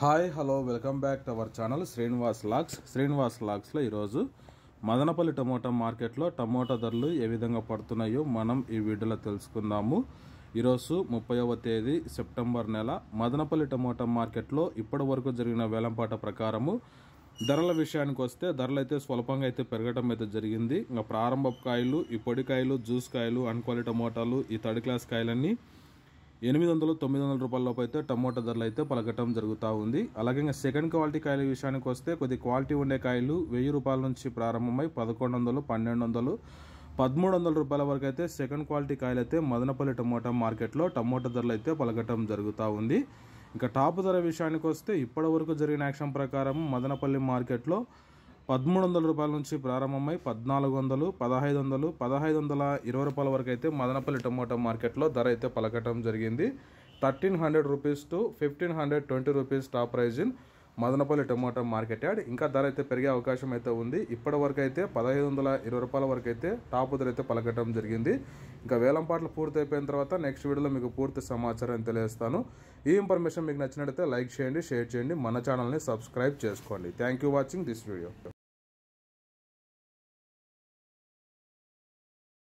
Hi hello welcome back to our channel Srinivas లాగ్స్లో ఈరోజు Madanapalle tomato మార్కెట్లో టమోటా ధరలు ఏ విధంగా పడుతున్నాయో మనం ఈ వీడియోలో తెలుసుకుందాము. ఈరోజు 30వ తేదీ సెప్టెంబర్ నెల మదనపల్లి టమోటా మార్కెట్లో ఇప్పటి వరకు జరిగిన వేలంపాట ప్రకారము ధరల విషయానికి వస్తే ధరలు అయితే స్వల్పంగా అయితే పెరగడం అయితే జరిగింది. ఇంకా ప్రారంభపు కాయలు, ఈ పొడి కాయలు, జ్యూస్ కాయలు, అన్క్వాలిటీ టమోటాలు, ఈ థర్డ్ క్లాస్ కాయలన్నీ 800-900 రూపాయల లోపు అయితే టమోటా ధరలు అయితే పలకటం జరుగుతూ ఉంది. అలాగే ఇంకా సెకండ్ క్వాలిటీ కాయల విషయానికి వస్తే కొద్ది క్వాలిటీ ఉండే కాయలు 1000 రూపాయల నుంచి ప్రారంభమై 1100, 1200, 1300 రూపాయల వరకు అయితే సెకండ్ క్వాలిటీ కాయలు అయితే మదనపల్లి టమోటా మార్కెట్లో టమోటా ధరలు అయితే పలకటం జరుగుతూ ఉంది. ఇంకా టాప్ ధర విషయానికి వస్తే ఇప్పటి వరకు జరిగిన యాక్షన్ ప్రకారం మదనపల్లి మార్కెట్లో 1300 రూపాయల నుంచి ప్రారంభమై 1400, 1500, 1520 రూపాయల వరకు అయితే మదనపల్లి టమోటా మార్కెట్లో ధర అయితే పలకటం జరిగింది. 1300 rupees to 1520 rupees top prize in Madanapalle tomato market yard. ఇంకా ధర అయితే పెరిగే అవకాశం అయితే ఉంది. ఇప్పటి వరకు అయితే 1520 రూపాయల వరకు అయితే టాప్ ధర అయితే పలకటం జరిగింది. ఇంకా వేలంపాట్లు పూర్తి అయిపోయిన తర్వాత నెక్స్ట్ వీడియోలో మీకు పూర్తి సమాచారం తెలియజేస్తాను. ఈ ఇన్ఫర్మేషన్ మీకు నచ్చినట్లయితే లైక్ చేయండి, షేర్ చేయండి, మన ఛానల్ని సబ్స్క్రైబ్ చేసుకోండి. Thank you watching this video.